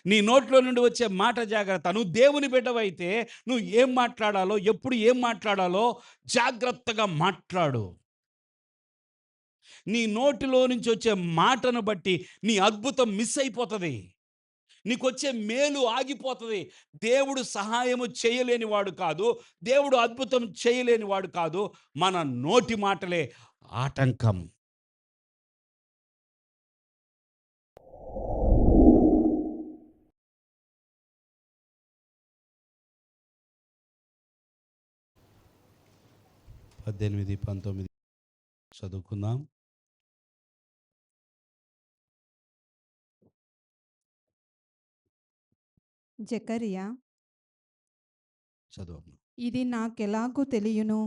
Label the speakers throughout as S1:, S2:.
S1: నీ నోట్లో నుండి వచ్చే మాట జాగ్రత్త. నువ్వు దేవుని బిడ్డవైతే నువ్వు ఏం మాట్లాడాలో, ఎప్పుడు ఏం మాట్లాడాలో జాగ్రత్తగా మాట్లాడు. నీ నోటిలో నుంచి వచ్చే మాటను బట్టి నీ అద్భుతం మిస్ అయిపోతది. నీకొచ్చే మేలు ఆగిపోతది. దేవుడు సహాయము చేయలేని వాడు కాదు. దేవుడు అద్భుతం చేయలేని వాడు కాదు. మన నోటి మాటలే ఆటంకం. 18, 19 చదువుకుందాం.
S2: జెకర్యా,
S1: చదవమ్మా.
S2: ఇది నాకెలాగు తెలియును?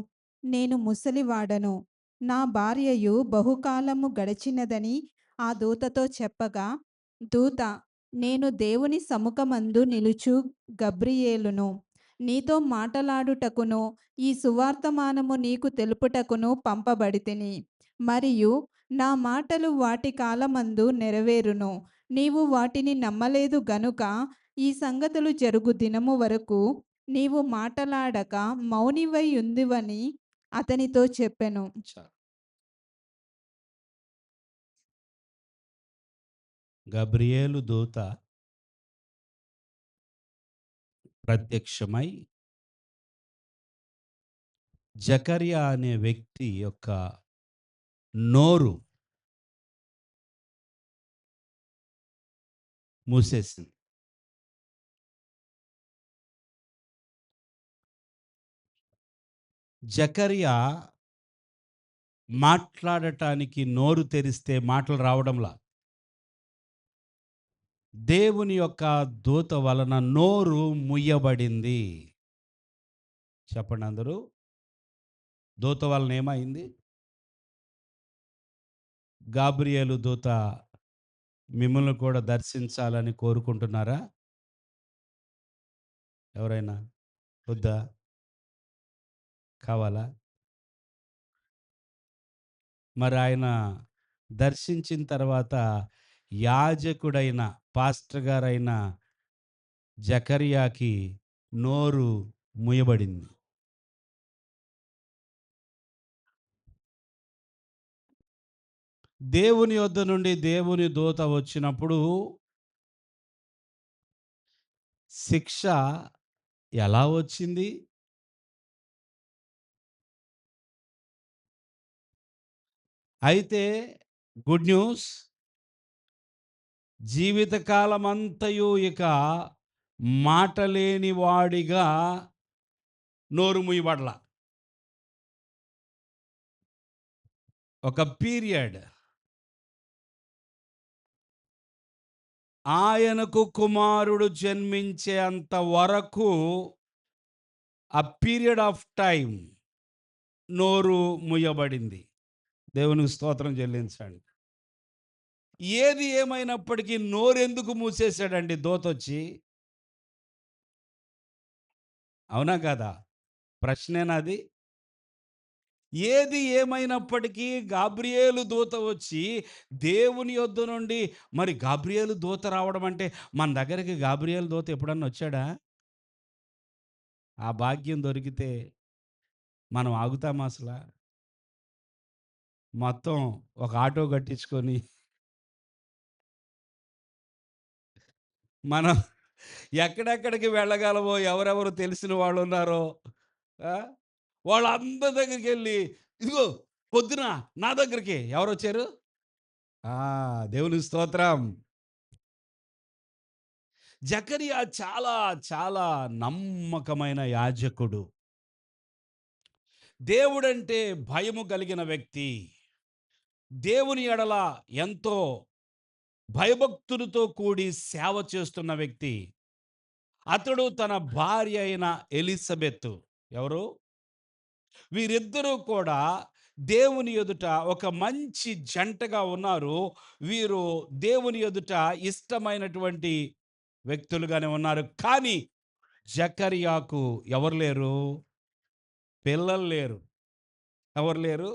S2: నేను ముసలివాడను. నా భార్యయు బహుకాలము గడిచినదని ఆ దూతతో చెప్పగా, దూత, నేను దేవుని సముఖమందు నిలుచు గబ్రియేలును. నీతో మాటలాడుటకును ఈ సువార్తమానము నీకు తెలుపుటకును పంపబడితిని. మరియు నా మాటలు వాటి కాలమందు నెరవేరును. నీవు వాటిని నమ్మలేదు గనుక ఈ సంగతులు జరుగు దినము వరకు నీవు మాటలాడక మౌనివై ఉందువని అతనితో చెప్పెను.
S1: చాలు. గబ్రియేలు దూత ప్రత్యక్షమై జకర్యా అనే వ్యక్తి యొక్క నోరు మూసేసింది. జకర్యా మాట్లాడటానికి నోరు తెరిస్తే మాటలు రావడంలా. దేవుని యొక్క దూత వలన నోరు ముయ్యబడింది. చెప్పండి అందరూ. దూత వలన ఏమైంది? గాబ్రియేలు దూత మిమ్మల్ని కూడా దర్శించాలని కోరుకుంటున్నారా? ఎవరైనా? వద్దా? కావాలా? మరి ఆయన దర్శించిన తర్వాత యాజకుడైన పాస్టర్ గారైన జకర్యాకి నోరు మూయబడింది. దేవుని యొద్ద నుండి దేవుని దూత వచ్చినప్పుడు శిక్ష ఎలా వచ్చింది? అయితే గుడ్ న్యూస్, జీవితకాలమంతయు ఇక మాట లేని వాడిగా నోరు మూయబడల. ఒక పీరియడ్ ఆయనకు కుమారుడు జన్మించేంత వరకు ఆ పీరియడ్ ఆఫ్ టైం నోరు మూయబడింది. దేవునికి స్తోత్రం చెల్లించండి. ఏది ఏమైనప్పటికీ నోరెందుకు మూసేశాడండి దూతొచ్చి? అవునా కాదా? ప్రశ్నేనాది? ఏది ఏమైనప్పటికీ గాబ్రియేలు దూత వచ్చి దేవుని యొద్ద నుండి, మరి గాబ్రియేలు దూత రావడం అంటే మన దగ్గరికి గాబ్రియేలు దూత ఎప్పుడన్నా వచ్చాడా? ఆ భాగ్యం దొరికితే మనం ఆగుతామా అసలా? మొత్తం ఒక ఆటో కట్టించుకొని మనం ఎక్కడెక్కడికి వెళ్ళగలమో, ఎవరెవరు తెలిసిన వాళ్ళున్నారో ఆ! వాళ్ళందరి దగ్గరికెళ్ళి, ఇదిగో పొద్దున నా దగ్గరికి ఎవరొచ్చారు? ఆ! దేవునికి స్తోత్రం. జకరియా చాలా చాలా నమ్మకమైన యాజకుడు. దేవుడంటే భయము కలిగిన వ్యక్తి. దేవుని ఎడల ఎంతో భయభక్తులతో కూడి సేవ చేస్తున్న వ్యక్తి. అతడు తన భార్య అయిన ఎలిజబెత్, ఎవరు? వీరిద్దరూ కూడా దేవుని ఎదుట ఒక మంచి జంటగా ఉన్నారు. వీరు దేవుని ఎదుట ఇష్టమైనటువంటి వ్యక్తులుగానే ఉన్నారు. కానీ జకర్యాకు ఎవరు లేరు? పిల్లలు లేరు. ఎవరు లేరు?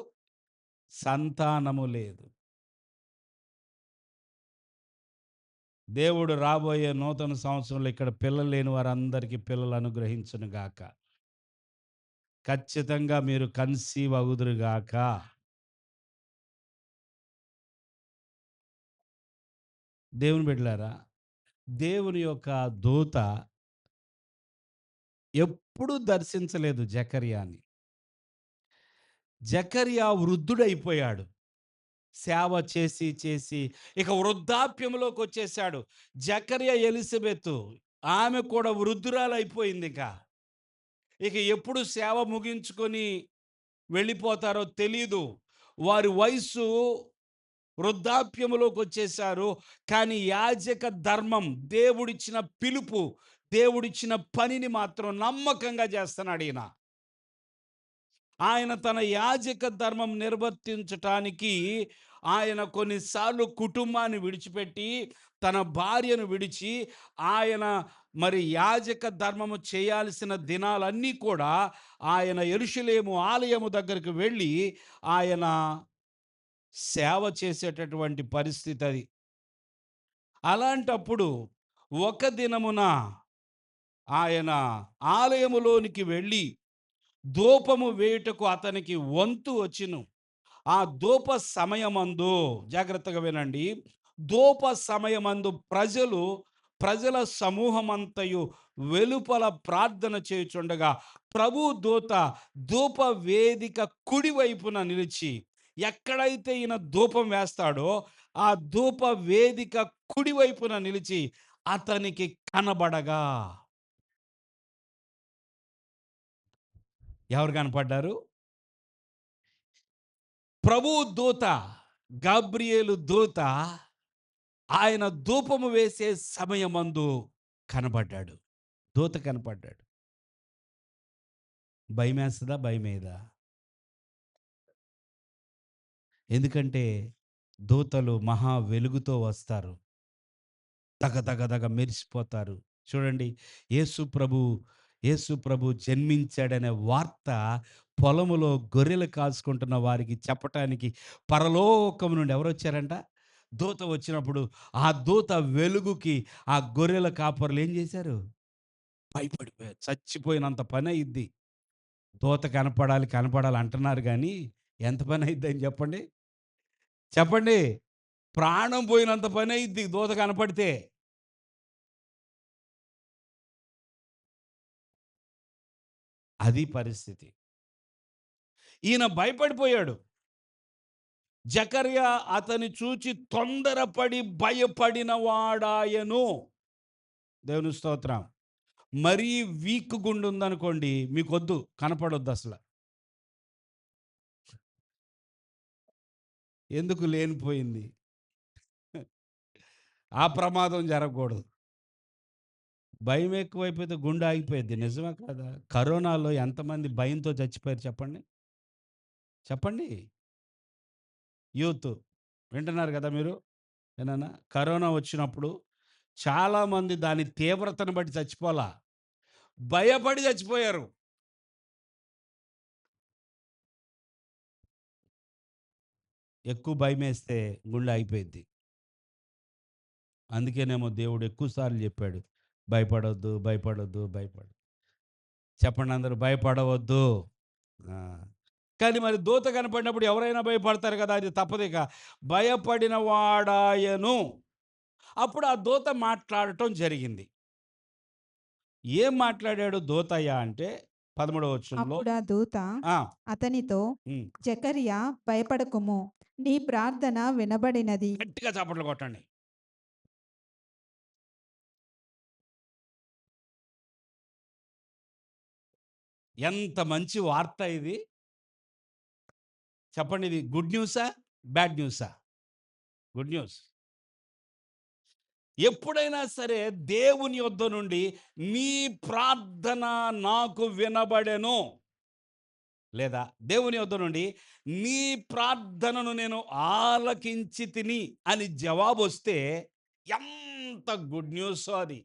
S1: సంతానము లేదు. దేవుడు రాబోయే నూతన సంవత్సరంలో ఇక్కడ పిల్లలు లేని వారందరికీ పిల్లలు అనుగ్రహించును గాక. ఖచ్చితంగా మీరు కన్సీవ్ అగుదురు గాక. దేవుని బిడ్డలారా, దేవుని యొక్క దూత ఎప్పుడూ దర్శించలేదు జకర్యాని. జకర్యా వృద్ధుడైపోయాడు. సేవ చేసి, చేసి ఇక వృద్ధాప్యంలోకొచ్చేసాడు. జకర్యా, ఎలిజబెతు ఆమె కూడా వృద్ధురాలైపోయిందిక. ఇక ఎప్పుడు సేవ ముగించుకొని వెళ్ళిపోతారో తెలీదు. వారి వయస్సు వృద్ధాప్యములోకొచ్చేశారు. కానీ యాజక ధర్మం, దేవుడిచ్చిన పిలుపు, దేవుడిచ్చిన పనిని మాత్రం నమ్మకంగా చేస్తున్నాడీయన. ఆయన తన యాజక ధర్మం నిర్వర్తించటానికి ఆయన కొన్నిసార్లు కుటుంబాన్ని విడిచిపెట్టి, తన భార్యను విడిచి, ఆయన మరి యాజక ధర్మము చేయాల్సిన దినాలన్నీ కూడా ఆయన యెరూషలేము ఆలయము దగ్గరికి వెళ్ళి, ఆయన సేవ చేసేటటువంటి పరిస్థితి అది. అలాంటప్పుడు ఒక దినమున ఆయన ఆలయములోనికి వెళ్ళి ధూపము వేయుటకు అతనికి వంతు వచ్చెను. ఆ ధూప సమయమందు జాగ్రత్తగా వినండి. ధూప సమయమందు ప్రజల సమూహమంతయు వెలుపల ప్రార్థన చేయుచుండగా ప్రభు దూత ధూప వేదిక కుడి వైపున నిలిచి, ఎక్కడైతే ఈయన ధూపం వేస్తాడో ఆ ధూప వేదిక కుడి వైపున నిలిచి అతనికి కనబడగా. ఎవరు కనపడ్డారు? ప్రభువు దూత, గాబ్రియేలు దూత ఆయన ధూపము వేసే సమయమందు కనబడ్డాడు. దూత కనపడ్డాడు. భయమేస్తదా? భయమేయదా? ఎందుకంటే దూతలు మహా వెలుగుతో వస్తారు. దగ దగ దగ మెరిసిపోతారు. చూడండి, యేసు ప్రభు యేసు ప్రభు జన్మించాడనే వార్త పొలములో గొర్రెలు కాసుకుంటున్న వారికి చెప్పటానికి పరలోకం నుండి ఎవరొచ్చారంట? దూత వచ్చినప్పుడు ఆ దూత వెలుగుకి ఆ గొర్రెల కాపరులు ఏం చేశారు? భయపడిపోయారు. చచ్చిపోయినంత పనయిద్ది. దూత కనపడాలి, కనపడాలి అంటున్నారు గానీ ఎంత పనయిద్దని చెప్పండి? చెప్పండి. ప్రాణం పోయినంత పనయిద్ది దూత కనపడితే. అది పరిస్థితి. ఈయన భయపడిపోయాడు. జకర్యా అతని చూచి తొందరపడి భయపడిన వాడాయను. దేవుని స్తోత్రం. మరీ వీక్ గుండుందనుకోండి మీకొద్దు, కనపడొద్దసల. ఎందుకు లేనిపోయింది. ఆ ప్రమాదం జరగకూడదు. భయం ఎక్కువైపోతే గుండె ఆగిపోయిద్ది. నిజమా కాదా? కరోనాలో ఎంతమంది భయంతో చచ్చిపోయారు చెప్పండి? చెప్పండి. యూత్ వింటున్నారు గదా మీరు? ఏనాన్నా? కరోనా వచ్చినప్పుడు చాలామంది దాని తీవ్రతను బట్టి చచ్చిపోలా. భయపడి చచ్చిపోయారు. ఎక్కువ భయమేస్తే గుండె ఆగిపోయిద్ది. అందుకేనేమో దేవుడు ఎక్కువ సార్లు చెప్పాడు. భయపడొద్దు, భయపడొద్దు, చెప్పండి అందరూ భయపడవద్దు. ఆ! కానీ మరి దూత కనపడినప్పుడు ఎవరైనా భయపడతారు కదా! అది తప్పదిక. భయపడిన వాడాయను. అప్పుడు ఆ దూత మాట్లాడటం జరిగింది. ఏం మాట్లాడాడు దూతయ్య అంటే 13వ వచనంలో.
S2: అప్పుడా దూత
S1: ఆ!
S2: అతనితో,
S1: హ్మ్.
S2: జకర్యా భయపడకుము, నీ ప్రార్థన వినబడినది.
S1: గట్టిగా చప్పట్లు కొట్టండి. ఎంత మంచి వార్త ఇది. చెప్పండి, ఇది గుడ్ న్యూసా? బ్యాడ్ న్యూసా? Good news. ఎప్పుడైనా సరే దేవుని యొద్ద నుండి నీ ప్రార్థన నాకు వినబడెను. లేదా దేవుని యొద్ద నుండి నీ ప్రార్థనను నేను ఆలకించి తిని అని జవాబొస్తే ఎంత గుడ్ న్యూసో అది.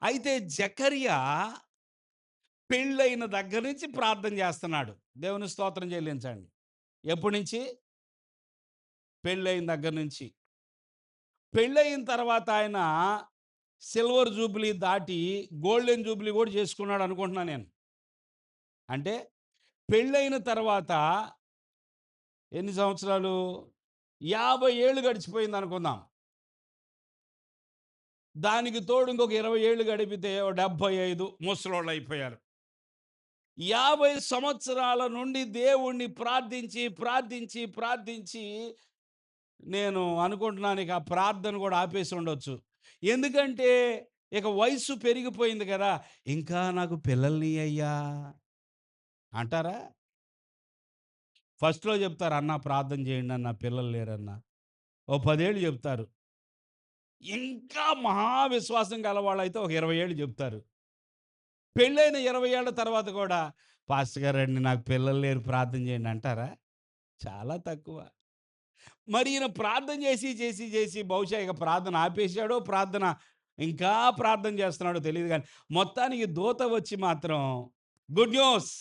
S1: అయితే జకర్యా పెళ్ళైన దగ్గర నుంచి ప్రార్థన చేస్తున్నాడు. దేవుని స్తోత్రం చెల్లించండి. ఎప్పటి నుంచి? పెళ్ళైన దగ్గర నుంచి. పెళ్ళయిన తర్వాత ఆయన సిల్వర్ జూబిలీ దాటి గోల్డెన్ జూబిలీ గూడా చేసుకున్నాడు అనుకుంటున్నా నేను. అంటే పెళ్ళైన తర్వాత ఎన్ని సంవత్సరాలు? 50 ఏళ్ళు గడిచిపోయిందనుకుందాం. దానికి తోడు ఇంకొక 20 ఏళ్ళు గడిపితే ఓ 75 ముసలోళ్ళయిపోయారు. 50 సంవత్సరాల నుండి దేవుణ్ణి ప్రార్థించి, ప్రార్థించి, ప్రార్థించి నేను అనుకుంటున్నాను ఇక ఆ ప్రార్థన గూడా ఆపేసుండొచ్చు. ఎందుకంటే ఇక వయస్సు పెరిగిపోయింది గదా! ఇంకా నాకు పిల్లల్నియ్యయ్యా అంటారా? ఫస్ట్‌లో జెప్తారు, "అన్నా ప్రార్థన జేయండి అన్నా పిల్లలు లేరన్నా." ఓ 10 ఏళ్ళు జెప్తారు. ఇంకా మహా విశ్వాసం గలవాళ్ళైతే ఒక 20 ఏళ్ళు జెప్తారు. పెళ్ళైన 20 ఏళ్ల తర్వాత గూడా, "పాస్టర్ గారండి నాకు పిల్లలు లేరు ప్రార్థన జేయండి" అంటారా? చాలా తక్కువ. మరి ఈయన ప్రార్థన జేసి, చేసి, చేసి బహుశా ఇక ప్రార్థన ఆపేసాడో, ఇంకా ప్రార్థన చేస్తున్నాడో తెలీదు గానీ, మొత్తానికి దూత వచ్చి మాత్రం గుడ్ న్యూస్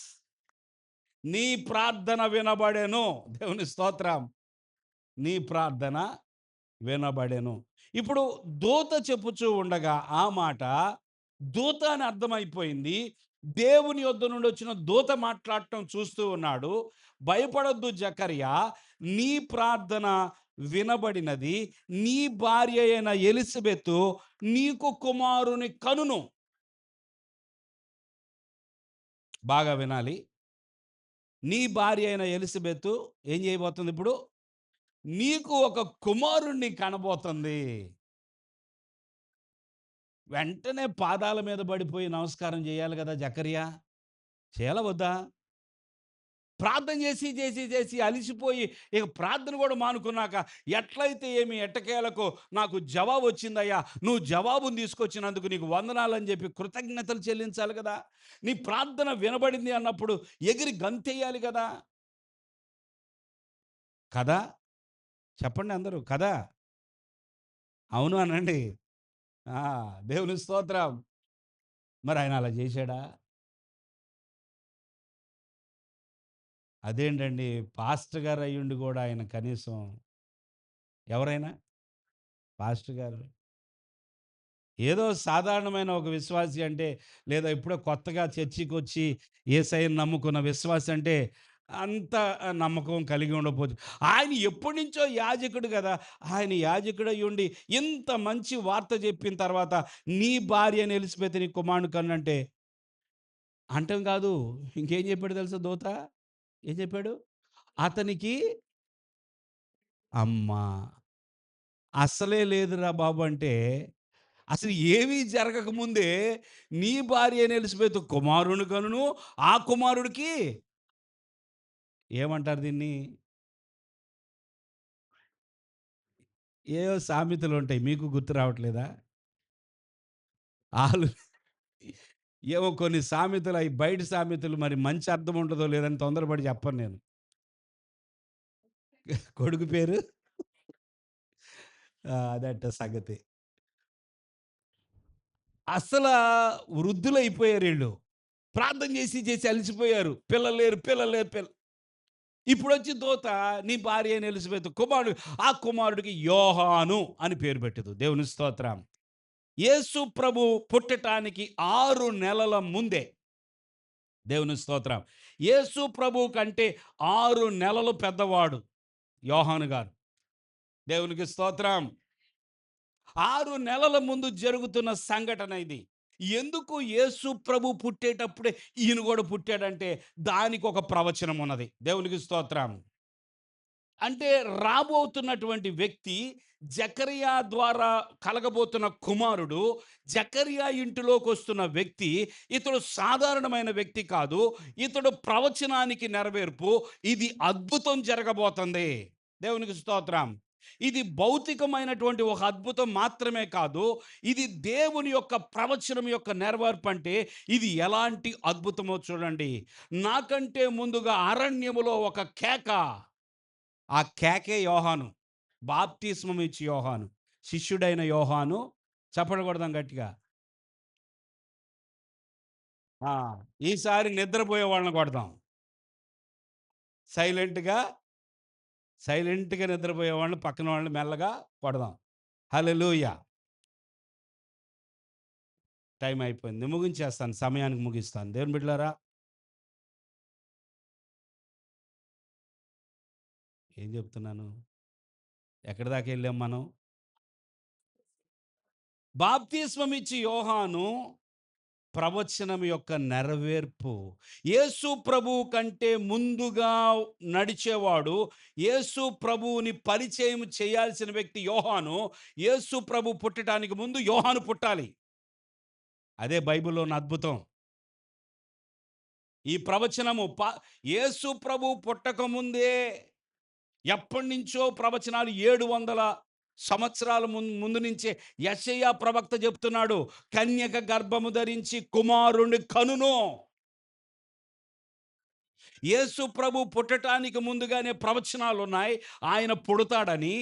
S1: నీ ప్రార్థన వినబడెను. దేవుని స్తోత్రం. నీ ప్రార్థన వినబడెను. ఇప్పుడు దూత చెప్పుచూ ఉండగా ఆ మాట దూత అని అర్థమైపోయింది. దేవుని యొద్ద నుండి వచ్చిన దూత మాట్లాడటం చూస్తూ ఉన్నాడు. భయపడొద్దు జకర్యా, నీ ప్రార్థన వినబడినది. నీ భార్య అయిన ఎలిజబెతు నీకు కుమారుని కనును. బాగా వినాలి. నీ భార్య అయిన ఎలిజబెతు ఏం చేయబోతుంది ఇప్పుడు? నీకు ఒక కుమారుణ్ణి కనబోతుంది. వెంటనే పాదాల మీద పడిపోయి నమస్కారం చేయాలి గదా జకర్యా! చేయాలా వద్దా? ప్రార్థన చేసి, చేసి, చేసి అలిసిపోయి ఇక ప్రార్థన గూడా మానుకున్నాక ఎట్లయితే ఏమి ఎట్టకేలకు నాకు జవాబొచ్చిందయ్యా! నువ్వు జవాబుని తీసుకొచ్చినందుకు నీకు వందనాలని జెప్పి కృతజ్ఞతలు చెల్లించాలి గదా! నీ ప్రార్థన వినబడింది అన్నప్పుడు ఎగిరి గంతెయ్యాలి గదా! కదా! చెప్పండి అందరూ. కదా! అవును అనండి. ఆ! దేవుని స్తోత్రం. మరాయన అలా జేశాడా? అదేంటండి పాస్టర్ గారు అయ్యుండి గూడా ఆయన కనీసం ఎవరైనా? పాస్టర్ గారు. ఏదో సాధారణమైన ఒక విశ్వాసి అంటే, లేదా ఎప్పుడో కొత్తగా చర్చికొచ్చి యేసయ్యని నమ్ముకున్న విశ్వాసి అంటే, అంత నమ్మకం కలిగి ఉండకపోవచ్చు. ఆయన ఎప్పటినుంచో యాజకుడు గదా! ఆయన యాజకుడయ్యుండి ఇంత మంచి వార్త జెప్పిన తర్వాత, నీ భార్య అయిన ఎలిజబెత్ నీ కుమారుని కనంటే అంటం కాదు. ఇంకేం జెప్పాడో తెలుసా దూత? ఏం జెప్పాడు? అతనికి అమ్మా! అస్సలే లేదురా బాబు అంటే, అసలు ఏమీ జరగక ముందే నీ భార్య అయిన ఎలిజబెత్ కుమారుని కనును, ఆ కుమారుడికి ఏమంటారు దీన్ని? ఏవో సామెతలుంటాయి. మీకు గుర్తు రావట్లేదా? ఆలు ఏవో కొన్ని సామెతలు అయి బయట సామెతలు మరి మంచి అర్థం ఉంటదో లేదని తొందరపడి చెప్పను నేను. కొడుకు పేరు అదట సంగతి. అస్సలా వృద్ధులైపోయారీళ్ళు. ప్రార్థన చేసి, చేసి అలిసిపోయారు. పిల్లలు లేరు, పిల్లలు లేరు, ఇప్పుడొచ్చి దూత నీ భార్య అయిన ఎలిజబెత్ కుమారుడు, ఆ కుమారుడికి యోహాను అని పేరు పెట్టెదు. దేవుని స్తోత్రం. యేసు ప్రభు పుట్టటానికి 6 నెలల ముందే దేవుని స్తోత్రం. యేసు ప్రభువు కంటే 6 నెలలు పెద్దవాడు యోహాను గారు. దేవునికి స్తోత్రం. 6 నెలల ముందు జరుగుతున్న సంఘటన ఇది. ఎందుకు యేసు ప్రభు పుట్టేటప్పుడే ఈయన గూడా పుట్టాడంటే దానికొక ప్రవచనం ఉన్నది. దేవునికి స్తోత్రం. అంటే రాబోతున్నటువంటి వ్యక్తి జకరియా ద్వారా కలగబోతున్న కుమారుడు, జకరియా ఇంటిలోకొస్తున్న వ్యక్తి, ఇతడు సాధారణమైన వ్యక్తి కాదు. ఇతడు ప్రవచనానికి నెరవేర్పు. ఇది అద్భుతం జరగబోతుంది. దేవునికి స్తోత్రం. ఇది భౌతికమైనటువంటి ఒక అద్భుతం మాత్రమే కాదు. ఇది దేవుని యొక్క ప్రవచనం యొక్క నెరవేర్పంటే ఇది ఎలాంటి అద్భుతమో చూడండి. నాకంటే ముందుగా అరణ్యములో ఒక కేక. ఆ కేకే యోహాను. బాప్తిస్మం ఇచ్చి యోహాను. శిష్యుడైన యోహాను చప్పట్లు కొడదాం గట్టిగా. ఆ! ఈసారి నిద్రపోయే వాళ్ళని కొడదాం. సైలెంట్‌గా, సైలెంట్‌గా నిద్రపోయే వాళ్ళని పక్కన వాళ్ళని మెల్లగా కొడదాం. హల్లెలూయా! టైం అయిపోయింది. ముగించేస్తాను. సమయానికి ముగిస్తాను. దేవుని బిడ్డలారా, ఏం చెప్తున్నాను? ఎక్కడి దాకా ఎళ్ళాం మనం? బాప్తిస్మమిచ్చి యోహాను ప్రవచనం యొక్క నెరవేర్పు. యేసు ప్రభువు కంటే ముందుగా నడిచేవాడు, యేసు ప్రభువుని పరిచయం చేయాల్సిన వ్యక్తి యోహాను. యేసు ప్రభు పుట్టటానికి ముందు యోహాను పుట్టాలి. అదే బైబిల్‌లోని అద్భుతం. ఈ ప్రవచనము యేసు ప్రభు పుట్టకముందే ఎప్పటినుంచో ప్రవచనాలు 700 సంవత్సరాల ముందు నుంచే యెషయా ప్రవక్త చెప్తున్నాడు. కన్యక గర్భము ధరించి కుమారుని కనును. యేసు ప్రభు పుట్టటానికి ముందుగానే ప్రవచనాలున్నాయి. ఆయన పుడతాడని.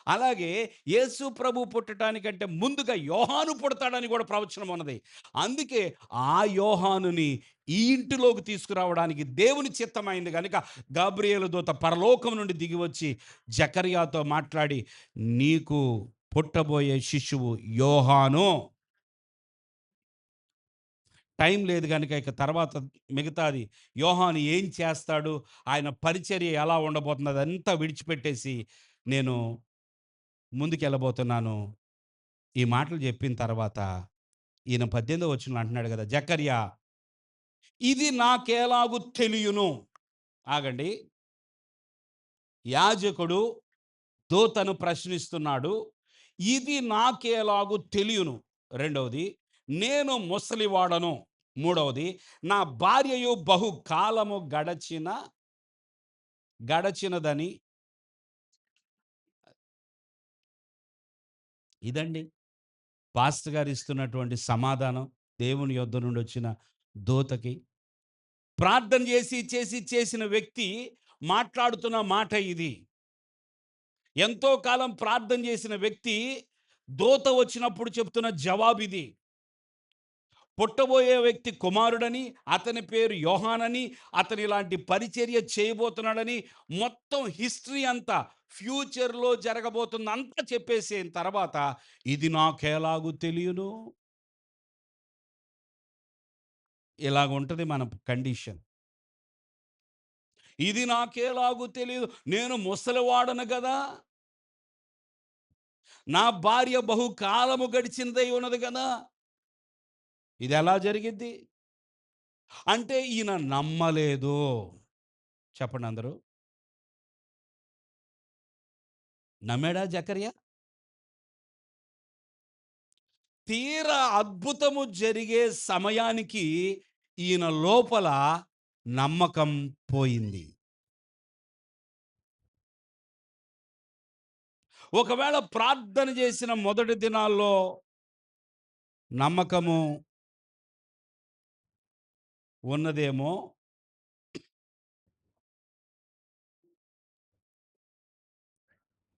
S1: అలాగే యేసు ప్రభు పుట్టటానికంటే ముందుగా యోహాను పుడతాడని కూడా ప్రవచనం ఉన్నది. అందుకే ఆ యోహానుని ఈ ఇంటిలోకి తీసుకురావడానికి దేవుని చిత్తమైంది గనుక గాబ్రియేలు దూత పరలోకం నుండి దిగి వచ్చి జకర్యాతో మాట్లాడి, "నీకు పుట్టబోయే శిశువు యోహాను." టైం లేదు గనుక ఇక తర్వాత మిగతాది యోహాను ఏం చేస్తాడు? ఆయన పరిచర్య ఎలా ఉండబోతుంది? అదంతా విడిచిపెట్టేసి నేను ముందుకెళ్ళబోతున్నాను. ఈ మాటలు చెప్పిన తర్వాత ఈయన 18వ వచనంలో అంటున్నాడు గదా! జకర్యా, ఇది నాకెలాగు తెలియును? ఆగండి. యాజకుడు దూతను ప్రశ్నిస్తున్నాడు. ఇది నాకెలాగు తెలియును? రెండవది, నేను ముసలివాడను. మూడవది, నా భార్యయు బహుకాలము గడచినదని. ఇదండి పాస్టర్ గారు ఇస్తున్నటువంటి సమాధానం దేవుని యొద్ద నుండి వచ్చిన దూతకి. ప్రార్థన చేసిన వ్యక్తి మాట్లాడుతున్న మాట ఇది. ఎంతో కాలం ప్రార్థన చేసిన వ్యక్తి దూత వచ్చినప్పుడు చెప్తున్న జవాబిది. పుట్టబోయే వ్యక్తి కుమారుడని, అతని పేరు యోహానని, అతను ఇలాంటి పరిచర్య చేయబోతున్నాడని, మొత్తం హిస్టరీ అంతా ఫ్యూచర్‌లో జరగబోతుందంతా చెప్పేసిన తర్వాత, ఇది నాకెలాగు తెలియును? ఇలాగుంటది మన కండిషన్. ఇది నాకెలాగు తెలీదు? నేను ముసలివాడను గదా! నా భార్య బహుకాలము గడిచినదై ఉన్నది గదా! ఇదెలా జరిగిద్ది? అంటే ఈయన నమ్మలేదు. చెప్పండి అందరూ. నమ్మాడా జకర్యా? తీరా అద్భుతము జరిగే సమయానికి ఈయన లోపల నమ్మకం పోయింది. ఒకవేళ ప్రార్థన చేసిన మొదటి దినాల్లో నమ్మకము ఉన్నదేమో,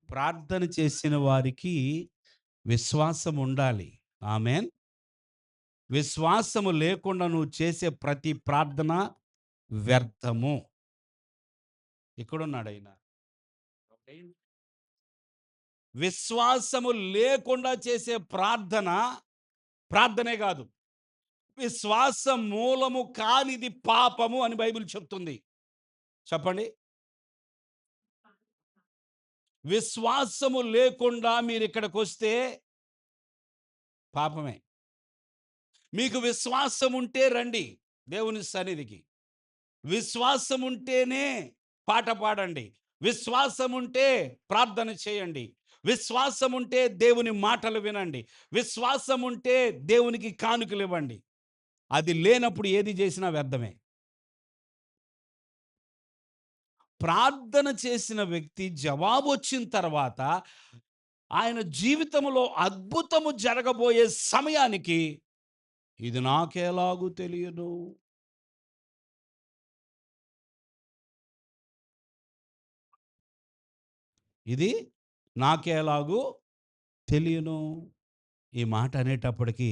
S1: ప్రార్థన చేసిన వారికి విశ్వాసం ఉండాలి. ఆమేన్. విశ్వాసము లేకుండా నువ్వు చేసే ప్రతి ప్రార్థన వ్యర్థము. ఇక్కడున్నాడాయన. విశ్వాసము లేకుండా చేసే ప్రార్థన, ప్రార్థనే గాదు. విశ్వాస మూలము కానిది పాపము అని బైబిల్ చెప్తుంది. చెప్పండి. విశ్వాసము లేకుండా మీరిక్కడికొస్తే పాపమే. మీకు విశ్వాసం ఉంటే రండి దేవుని సన్నిధికి. విశ్వాసం ఉంటేనే పాట పాడండి. విశ్వాసం ఉంటే ప్రార్థన చేయండి. విశ్వాసం ఉంటే దేవుని మాటలు వినండి. విశ్వాసం ఉంటే దేవునికి కానుకలివ్వండి. అది లేనప్పుడు ఏది చేసినా వ్యర్థమే. ప్రార్థన చేసిన వ్యక్తి జవాబొచ్చిన తర్వాత ఆయన జీవితంలో అద్భుతము జరగబోయే సమయానికి ఇది నాకెలాగు తెలియను? ఇది నాకెలాగు తెలియను? ఈ మాట అనేటప్పటికి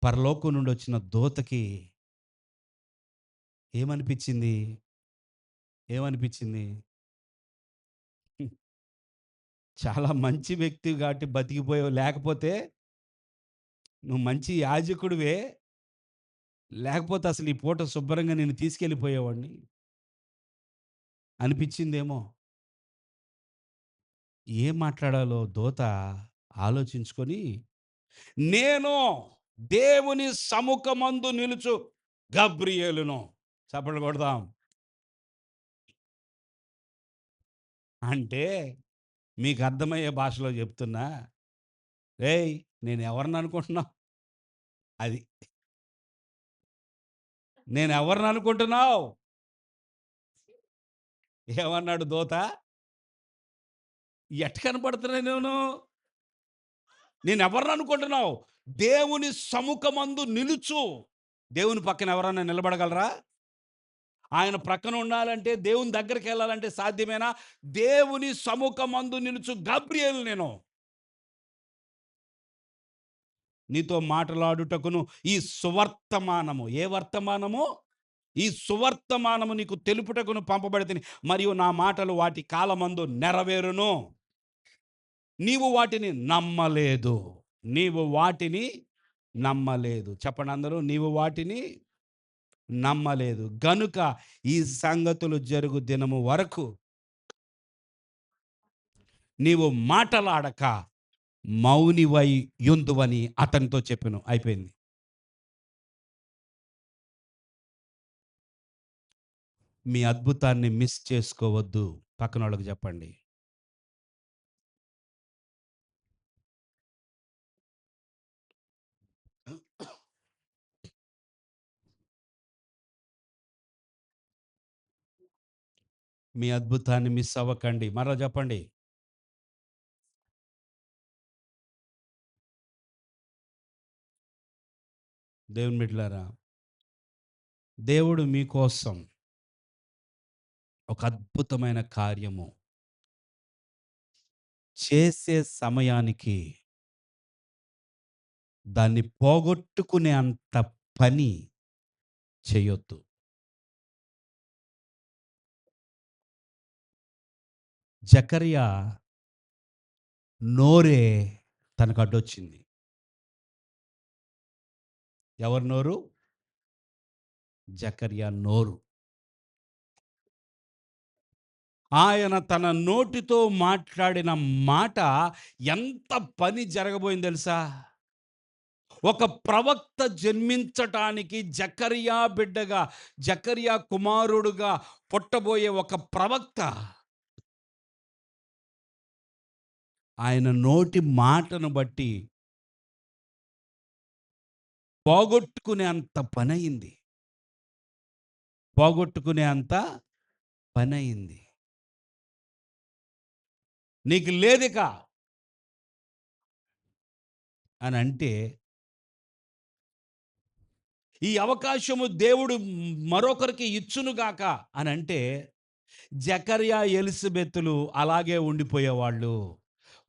S1: పరలోకం నుండి వచ్చిన దూతకి ఏమనిపించింది? ఏమనిపించింది? చాలా మంచి వ్యక్తివి కాబట్టి బతికిపోయావు. లేకపోతే నువ్వు మంచి యాజకుడివే. లేకపోతే అసలు ఈ పూట శుభ్రంగా నిన్ను తీసుకెళ్ళిపోయేవాడిని అనిపించిందేమో. ఏం మాట్లాడాలో దూత ఆలోచించుకొని, నేను దేవుని సముఖమందు నిలుచు గబ్రియేలును. చప్పట్లు కొడదాం. అంటే మీకు అర్థమయ్యే భాషలో చెప్తున్నా, "రేయ్! నేను ఎవరిని అనుకుంటున్నావు?" అది. "నేను ఎవరిని అనుకుంటున్నావు?" ఏమన్నాడు దూత? ఎట్ట కనపడుతున్నా నేను? నేనెవరిని అనుకుంటున్నావు? దేవుని సముఖమందు నిలుచు. దేవుని పక్కన ఎవరన్నా నిలబడగలరా? ఆయన ప్రక్కన ఉండాలంటే, దేవుని దగ్గరికెళ్ళాలంటే సాధ్యమేనా? దేవుని సముఖమందు నిలుచు గబ్రియేలు నేను. నీతో మాటలాడుటకును ఈ సువర్తమానము. ఏ వర్తమానము? ఈ సువర్తమానము నీకు తెలుపుటకును పంపబడితిని. మరియు నా మాటలు వాటి కాలమందు నెరవేరును. నీవు వాటిని నమ్మలేదు. నీవు వాటిని నమ్మలేదు. చెప్పండి అందరూ. నీవు వాటిని నమ్మలేదు. గనుక ఈ సంగతులు జరుగు దినము వరకు నీవు మాటలాడక మౌనివై యుందువని అతనితో చెప్పెను. అయిపోయింది. మీ అద్భుతాన్ని మిస్ చేసుకోవద్దు. పక్కనోళ్ళకి చెప్పండి. మీ అద్భుతాన్ని మిస్ అవ్వకండి. మరలా చెప్పండి. దేవుని బిడ్డలారా, దేవుడు మీకోసం ఒక అద్భుతమైన కార్యము చేసే సమయానికి దాన్ని పోగొట్టుకునే అంత పని చేయొద్దు. జకర్యా నోరే తనకు అడ్డొచ్చింది. ఎవరి నోరు? జకర్యా నోరు. ఆయన తన నోటితో మాట్లాడిన మాట ఎంత పని జరగబోయింది తెలుసా? ఒక ప్రవక్త జన్మించటానికి జకర్యా బిడ్డగా, జకర్యా కుమారుడుగా పుట్టబోయే ఒక ప్రవక్త ఆయన నోటి మాటను బట్టి పోగొట్టుకునే అంత పనయింది. పోగొట్టుకునే అంత పనయింది. నీకు లేదిక అని అంటే, ఈ అవకాశము దేవుడు మరొకరికి ఇచ్చునుగాక అని అంటే, జకర్యా ఎలిజబెతులు అలాగే ఉండిపోయేవాళ్ళు.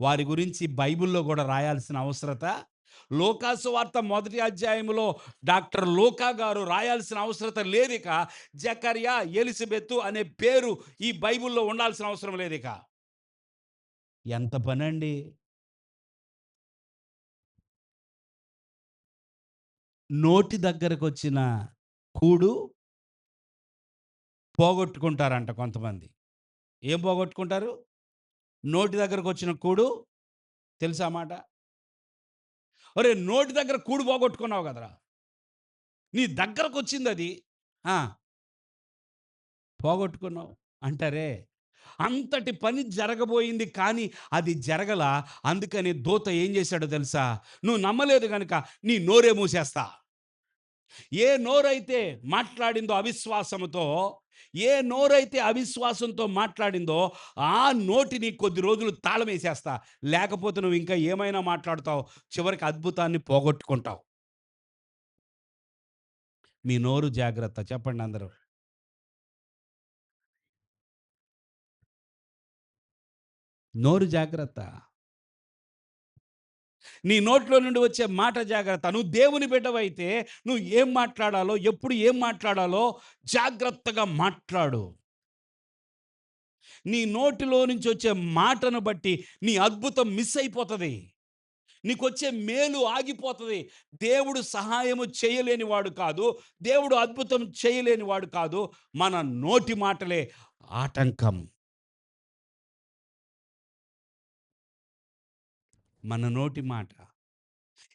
S1: వారి గురించి బైబిల్‌లో కూడా రాయాల్సిన అవసరత, లూకాసు వార్త మొదటి అధ్యాయములో డాక్టర్ లూకా గారు రాయాల్సిన అవసరత లేదిక. జకర్యా, ఎలిజబెతు అనే పేరు ఈ బైబిల్‌లో ఉండాల్సిన అవసరం లేదిక. ఎంత పనండి. నోటి దగ్గరకొచ్చిన కూడు పోగొట్టుకుంటారంట కొంతమంది. ఏం పోగొట్టుకుంటారు? నోటి దగ్గరకొచ్చిన కూడు తెలుసా మాట? ఒరేయ్! నోటి దగ్గర కూడు పోగొట్టుకున్నావు కదరా! నీ దగ్గరకొచ్చిందది. ఆ! పోగొట్టుకున్నావు అంటారే! అంతటి పని జరగబోయింది కానీ అది జరగల. అందుకని దూత ఏం చేశాడో తెలుసా? నువ్వు నమ్మలేదు గనుక నీ నోరే మూసేస్తా. ఏ నోరైతే మాట్లాడిందో అవిశ్వాసముతో, ఏ నోరైతే అవిశ్వాసంతో మాట్లాడిందో ఆ నోటిని కొద్ది రోజులు తాళమేసేస్తా. లేకపోతే నువ్వు ఇంకా ఏమైనా మాట్లాడతావు. చివరికి అద్భుతాన్ని పోగొట్టుకుంటావు. మీ నోరు జాగ్రత్త. చెప్పండి అందరూ. నోరు జాగ్రత్త. నీ నోట్లో నుండి వచ్చే మాట జాగ్రత్త. నువ్వు దేవుని బిడ్డవైతే నువ్వు ఏం మాట్లాడాలో, ఎప్పుడు ఏం మాట్లాడాలో జాగ్రత్తగా మాట్లాడు. నీ నోటిలో నుంచి వచ్చే మాటను బట్టి నీ అద్భుతం మిస్ అయిపోతది. నీకొచ్చే మేలు ఆగిపోతది. దేవుడు సహాయము చేయలేని వాడు కాదు. దేవుడు అద్భుతం చేయలేని వాడు కాదు. మన నోటి మాటలే ఆటంకం. మన నోటి మాట.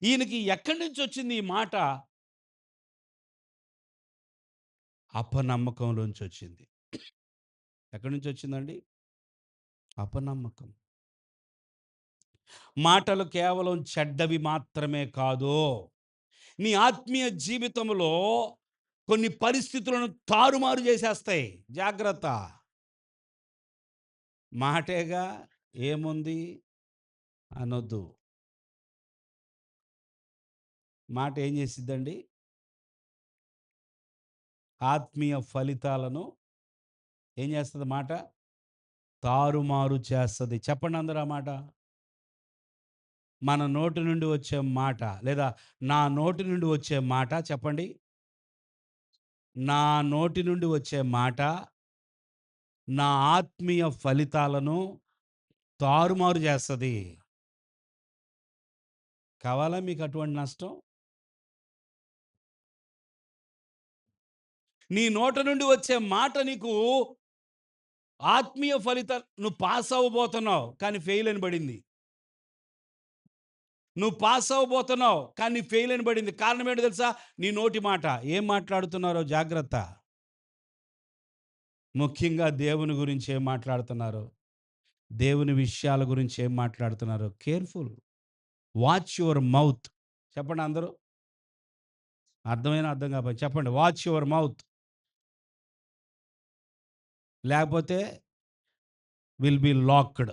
S1: ఈయనకి ఎక్కడి నుంచొచ్చింది ఈ మాట? అపనమ్మకంలోంచొచ్చింది. ఎక్కడి నుంచొచ్చిందండి? అపనమ్మకం. మాటలు కేవలం చెడ్డవి మాత్రమే కాదు. నీ ఆత్మీయ జీవితంలో కొన్ని పరిస్థితులను తారుమారు చేసేస్తాయి. జాగ్రత్త. మాటేగా ఏముంది అనొద్దు. మాట ఏం చేసిద్దండి? ఆత్మీయ ఫలితాలను ఏం చేస్తది మాట? తారుమారు చేస్తది. చెప్పండి అందరూ ఆ మాట. మన నోటి నుండి వచ్చే మాట లేదా నా నోటి నుండి వచ్చే మాట చెప్పండి. నా నోటి నుండి వచ్చే మాట నా ఆత్మీయ ఫలితాలను తారుమారు చేస్తది. కావాలా మీకు అటువంటి నష్టం? నీ నోట నుండి వచ్చే మాట నీకు ఆత్మీయ ఫలితాలు నువ్వు పాస్ అవ్వబోతున్నావు. కానీ ఫెయిల్ అని పడింది. నువ్వు పాస్ అవ్వబోతున్నావు. కానీ ఫెయిల్ అని పడింది. కారణం ఏంటో తెలుసా? నీ నోటి మాట. ఏం మాట్లాడుతున్నారో జాగ్రత్త. ముఖ్యంగా దేవుని గురించి ఏం మాట్లాడుతున్నారో, దేవుని విషయాల గురించి ఏం మాట్లాడుతున్నారో కేర్‌ఫుల్. Watch your mouth. చెప్పండి అందరూ. అర్థమైనా అర్థం కాకపోయినా చెప్పండి. Watch your mouth. లేకపోతే విల్ బి లాక్డ్.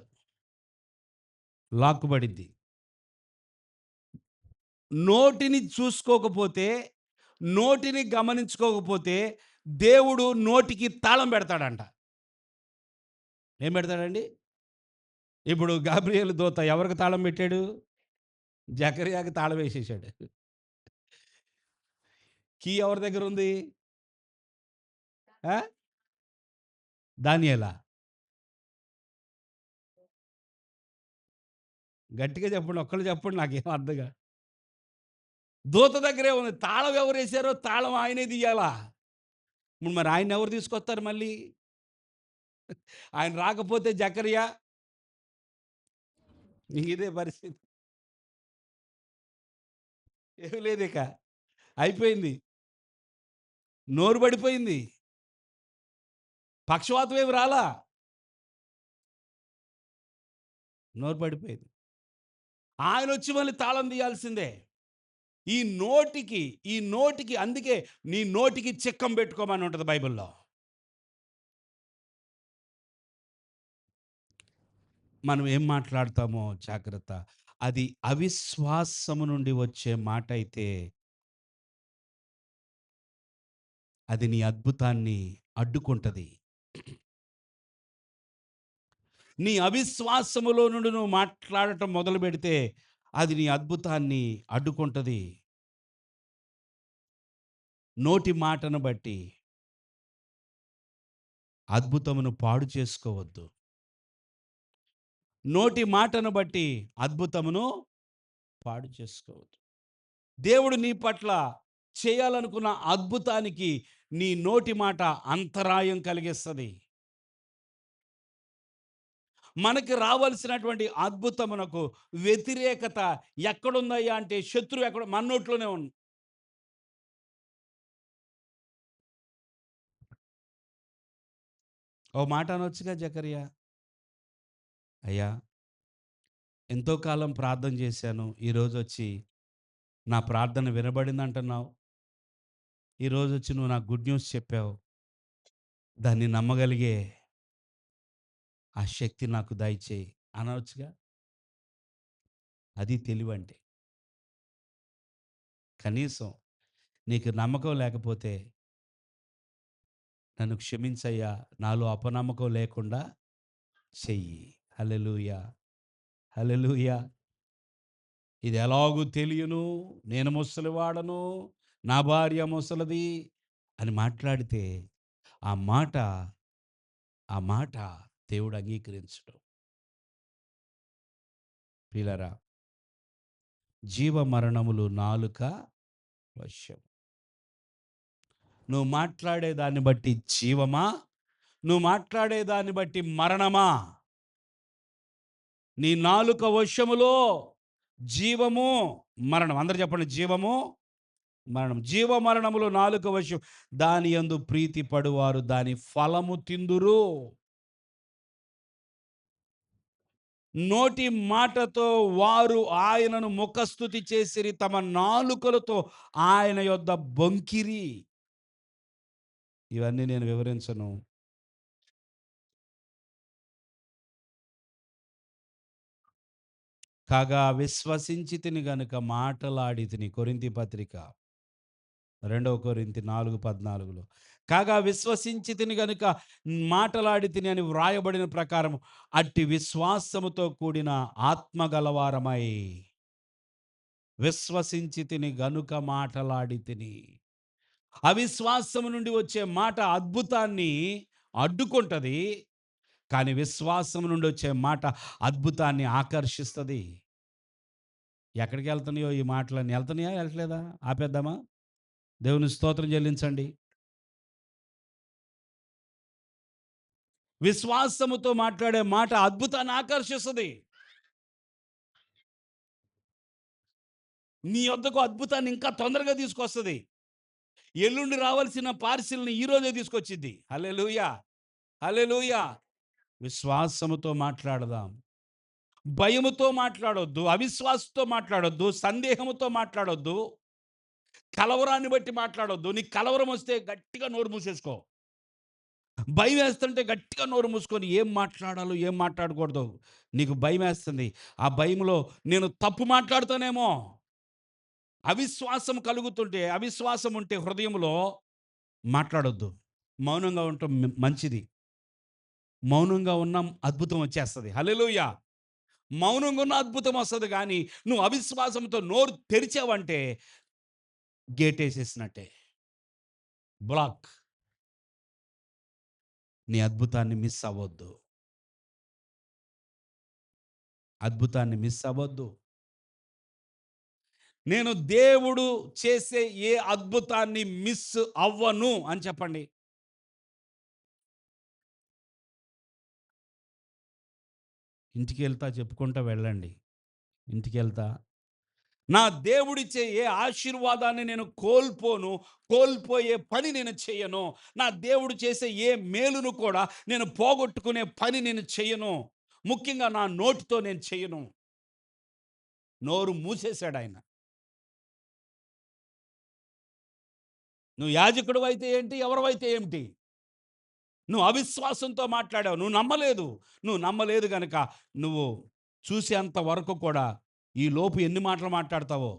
S1: లాక్ పడిద్ది. నోటిని చూసుకోకపోతే, నోటిని గమనించుకోకపోతే దేవుడు నోటికి తాళం పెడతాడంట. ఏం పెడతాడండి? ఇప్పుడు గాబ్రియేలు దూత ఎవరికి తాళం పెట్టాడు? జకర్యాకి తాళం వేసేసాడు. కీ ఎవరి దగ్గరుంది? ఆ! దానియేలా? గట్టిగా చెప్పండి. ఒక్కళ్ళు చెప్పండి నాకేం అర్థం దూత దగ్గరే ఉంది. తాళం ఎవరేసారో తాళం ఆయనే తీయాలా? ఇప్పుడు మరి ఆయన్నెవరు తీసుకొస్తారు మళ్ళీ? ఆయన రాకపోతే జకర్యా ఇదే పరిస్థితి. ఏమి లేదిక. అయిపోయింది. నోరు పడిపోయింది. పక్షవాతం ఏమి రాలా. నోరు పడిపోయింది. ఆయనొచ్చి మళ్ళీ తాళం తీయాల్సిందే. ఈ నోటికి, ఈ నోటికి అందుకే నీ నోటికి చిక్కం పెట్టుకోమని ఉంటది బైబిల్‌లో. మనం ఏం మాట్లాడతామో జాగ్రత్త. అది అవిశ్వాసము నుండి వచ్చే మాటయితే అది నీ అద్భుతాన్ని అడ్డుకుంటది. నీ అవిశ్వాసములో నుండి నువ్వు మాట్లాడటం మొదలుపెడితే అది నీ అద్భుతాన్ని అడ్డుకుంటది. నోటి మాటను బట్టి అద్భుతమును పాడు చేసుకోవద్దు. నోటి మాటను బట్టి అద్భుతమును పాడు చేసుకోవద్దు. దేవుడు నీ పట్ల చేయాలనుకున్న అద్భుతానికి నీ నోటి మాట అంతరాయం కలిగిస్తది. మనకి రావాల్సినటువంటి అద్భుతమునకు వ్యతిరేకత ఎక్కడుందయ్యా అంటే శత్రువు ఎక్కడ మన నోట్లోనే ఉంది. ఓ మాట అనొచ్చుగా జకర్యా, అయ్యా ఎంతో కాలం ప్రార్థన చేశాను. ఈరోజొచ్చి నా ప్రార్థన వినబడిందంటున్నావు. ఈరోజొచ్చి నువ్వు నాకు గుడ్ న్యూస్ చెప్పావు. దాన్ని నమ్మగలిగే ఆ శక్తి నాకు దయచేయి అనవచ్చుగా. అది తెలివంటే. కనీసం నీకు నమ్మకం లేకపోతే నన్ను క్షమించయ్యా. నాలో అపనమ్మకం లేకుండా చెయ్యి. హల్లెలూయా! హల్లెలూయా! ఇది ఎలాగూ తెలియను. నేను ముసలివాడను. నా భార్య ముసలిది అని మాట్లాడితే ఆ మాట, ఆ మాట దేవుడు అంగీకరించడు. ప్రియులారా, జీవ మరణములు నాలుక వశం. నువ్వు మాట్లాడే దాన్ని బట్టి జీవమా? నువ్వు మాట్లాడే దాన్ని బట్టి మరణమా? నీ నాలుక వశములో జీవము, మరణం. అందరూ చెప్పండి, జీవము, మరణం. జీవ మరణములు నాలుక వశం. దాని యందు ప్రీతి పడువారు దాని ఫలము తిందురు. నోటి మాటతో వారు ఆయనను ముఖస్తుతి చేసిరి, తమ నాలుకలతో ఆయన యొద్ద బొంకిరి. ఇవన్నీ నేను వివరించను. కాగా విశ్వసించితిని గనుక మాటలాడితిని. కొరింథీ పత్రిక 2 కొరింథీ 4:14. కాగా విశ్వసించితిని గనుక మాటలాడితిని అని వ్రాయబడిన ప్రకారం అట్టి విశ్వాసముతో కూడిన ఆత్మగలవారమై విశ్వసించితిని గనుక మాటలాడితిని. అవిశ్వాసము నుండి వచ్చే మాట అద్భుతాన్ని అడ్డుకుంటది. కానీ విశ్వాసం నుండి వచ్చే మాట అద్భుతాన్ని ఆకర్షిస్తది. ఎక్కడికి వెళ్తున్నాయో ఈ మాటలన్నీ? వెళ్తున్నాయా? వెళ్ళట్లేదా? ఆపేద్దామా? దేవుని స్తోత్రం చెల్లించండి. విశ్వాసముతో మాట్లాడే మాట అద్భుతాన్ని ఆకర్షిస్తది. నీ యొద్దకు అద్భుతాన్ని ఇంకా తొందరగా తీసుకొస్తది. ఎల్లుండి రావాల్సిన పార్సిల్‌ని ఈ రోజే తీసుకొచ్చిద్ది. హల్లెలూయా! హల్లెలూయా! విశ్వాసముతో మాట్లాడదాం. భయముతో మాట్లాడొద్దు. అవిశ్వాసంతో మాట్లాడొద్దు. సందేహముతో మాట్లాడొద్దు. కలవరాన్ని బట్టి మాట్లాడొద్దు. నీకు కలవరం వస్తే గట్టిగా నోరు మూసేసుకో. భయం వేస్తుంటే గట్టిగా నోరు మూసుకొని ఏం మాట్లాడాలో, ఏం మాట్లాడకూడదో నీకు భయమేస్తుంది. ఆ భయంలో నేను తప్పు మాట్లాడుతానేమో, అవిశ్వాసం కలుగుతుంటే, అవిశ్వాసం ఉంటే హృదయంలో మాట్లాడొద్దు. మౌనంగా ఉండటం మంచిది. మౌనంగా ఉన్న అద్భుతం వచ్చేస్తది. హల్లెలూయా! మౌనంగా ఉన్న అద్భుతం వస్తది గానీ, నువ్వు అవిశ్వాసంతో నోరు తెరిచావంటే గేటేసేసినట్టే. బ్లాక్. నీ అద్భుతాన్ని మిస్ అవ్వొద్దు. అద్భుతాన్ని మిస్ అవ్వొద్దు. నేను దేవుడు చేసే ఏ అద్భుతాన్ని మిస్ అవ్వను అని చెప్పండి. ఇంటికెళ్తా చెప్పుకుంటా వెళ్ళండి. ఇంటికెళ్తా నా దేవుడిచ్చే ఏ ఆశీర్వాదాన్ని నేను కోల్పోను. కోల్పోయే పని నేను చెయ్యను. నా దేవుడు చేసే ఏ మేలును కూడా నేను పోగొట్టుకునే పని నేను చెయ్యను. ముఖ్యంగా నా నోటితో నేను చెయ్యను. నోరు మూసేశాడాయన. నువ్వు యాజకుడివైతే ఏంటి? ఎవరివైతే ఏమిటి? నువ్వు అవిశ్వాసంతో మాట్లాడావు. నువ్వు నమ్మలేదు. నువ్వు నమ్మలేదు గనక నువ్వు చూసేంత వరకు కూడా ఈ లోపు ఎన్ని మాటలు మాట్లాడతావో.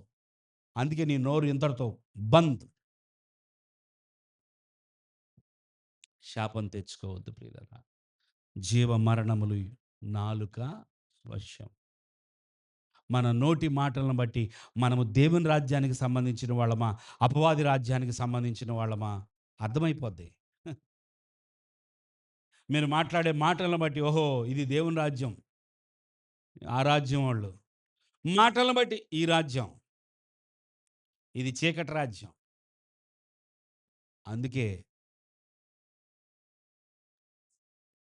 S1: అందుకే నీ నోరు ఇంతటితో బంద్. శాపం తెచ్చుకోవద్దు ప్రియులారా. జీవ మరణములు నాలుక వశం. మన నోటి మాటలను బట్టి మనము దేవుని రాజ్యానికి సంబంధించిన వాళ్ళమా, అపవాది రాజ్యానికి సంబంధించిన వాళ్ళమా అర్థమైపోద్ది. మీరు మాట్లాడే మాటలను బట్టి ఓహో! ఇది దేవుని రాజ్యం, ఆ రాజ్యం వాళ్ళు. మాటలను బట్టి ఈ రాజ్యం, ఇది చీకటి రాజ్యం. అందుకే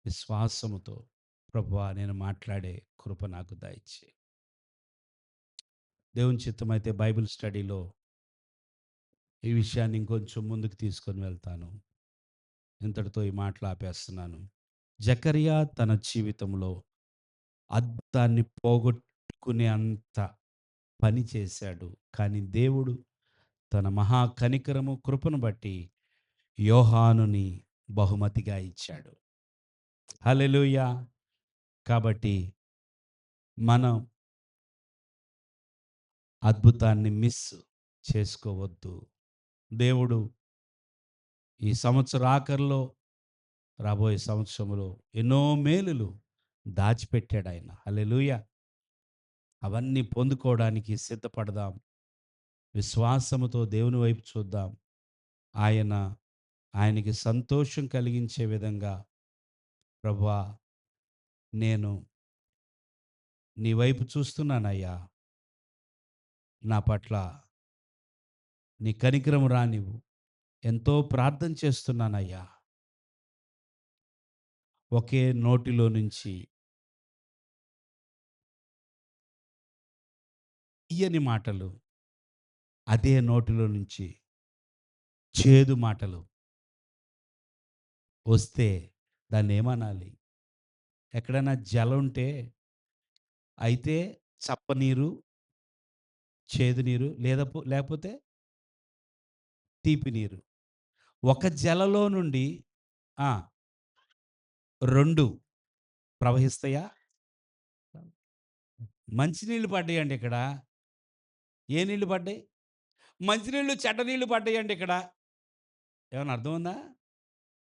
S1: విశ్వాసముతో ప్రభువా నేను మాట్లాడే కృప నాకు దయచేయి. దేవుని చిత్తమైతే బైబిల్ స్టడీలో ఈ విషయాన్ని ఇంకొంచెం ముందుకు తీసుకొని వెళ్తాను. ఇంతటితో ఈ మాటలు ఆపేస్తున్నాను. జకరియా తన జీవితంలో అద్భుతాన్ని పోగొట్టుకునే అంత పని చేశాడు. కానీ దేవుడు తన మహా కనికరము, కృపను బట్టి యోహానుని బహుమతిగా ఇచ్చాడు. హల్లెలూయా! కాబట్టి మనం అద్భుతాన్ని మిస్ చేసుకోవద్దు. దేవుడు ఈ సంవత్సర ఆఖరిలో, రాబోయే సంవత్సరంలో ఎన్నో మేలులు దాచిపెట్టాడాయన. హల్లెలూయా! అవన్నీ పొందుకోవడానికి సిద్ధపడదాం. విశ్వాసముతో దేవుని వైపు చూద్దాం. ఆయనకి సంతోషం కలిగించే విధంగా ప్రభువా నేను నీ వైపు చూస్తున్నానయ్యా. నా పట్ల నీ కనికరం రానివ్వు. ఎంతో ప్రార్థన చేస్తున్నానయ్యా. ఒకే నోటిలో నుంచి తీయని మాటలు, అదే నోటిలో నుంచి చేదు మాటలు వస్తే దాన్నేమనాలి? ఎక్కడైనా జలుంటే అయితే చప్పనీరు, చేదు నీరు లేకపోతే తీపి నీరు. ఒక జలలో నుండి ఆ! 2 ప్రవహిస్తాయా? మంచినీళ్ళు పడ్డాయండి ఇక్కడ. ఏ నీళ్ళు పడ్డాయి? మంచినీళ్ళు, చెడ్డ నీళ్ళు పడ్డాయండి ఇక్కడ. ఏమన్నా అర్థముందా?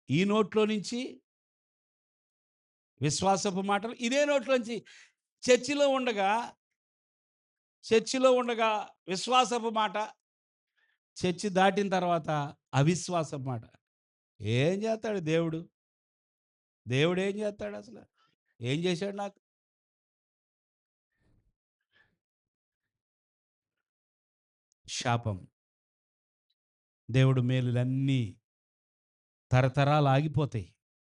S1: ఈ నోట్లో నుంచి విశ్వాసపు మాటలు, ఇదే నోట్లోంచి చర్చిలో ఉండగా, చర్చిలో ఉండగా విశ్వాసపు మాట, చర్చి దాటిన తర్వాత అవిశ్వాసపు మాట. ఏం చేస్తాడు దేవుడు? దేవుడేం చేస్తాడసల? ఏం చేశాడు నాకు? శాపం. దేవుడు మేలులన్నీ తరతరాలు ఆగిపోతాయి.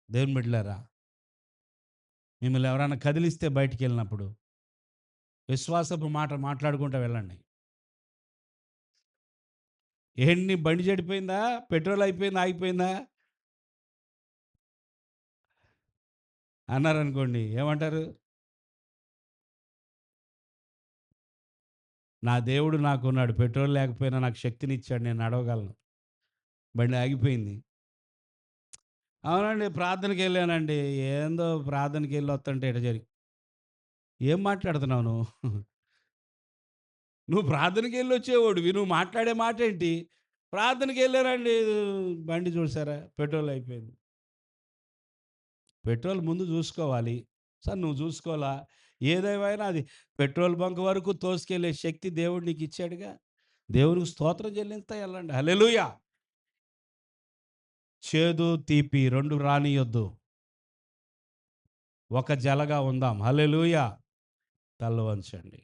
S1: దేవుని బిడ్డలారా, మిమ్మల్ని ఎవరైనా కదిలిస్తే బయటికెళ్ళినప్పుడు విశ్వాసపు మాట మాట్లాడుకుంటూ వెళ్ళండి. ఏంటి నీ బండి చెడిపోయిందా? పెట్రోల్ అయిపోయిందా? ఆగిపోయిందా? అన్నారనుకోండి. ఏమంటారు? నా దేవుడు నాకున్నాడు. పెట్రోల్ లేకపోయినా నాకు శక్తినిచ్చాడు. నేను నడవగలను. బండి ఆగిపోయింది. అవునండి. ప్రార్థనకెళ్ళానండి. ఏందో ప్రార్థనకెళ్ళి వత్తంటే ఇట జరిగి ఏం మాట్లాడుతున్నావు నువ్వు? నువ్వు ప్రార్థనకెళ్ళొచ్చేవాడివి. నువ్వు మాట్లాడే మాటేంటి? ప్రార్థనకెళ్ళానండి. బండి చూసారా? పెట్రోల్ అయిపోయింది. పెట్రోల్ ముందు చూసుకోవాలి. సరే నువ్వు చూసుకోలా. ఏదేమైనా అది పెట్రోల్ బంక్ వరకు తోసుకెళ్ళే శక్తి దేవుడు నీకిచ్చాడుగా. దేవునికి స్తోత్రం చెల్లిస్తా ఎళ్ళండి. హల్లెలూయా! చేదు, తీపి 2 రానీయొద్దు. ఒక జలగా ఉందాం. హల్లెలూయా! తలలు వంచండి.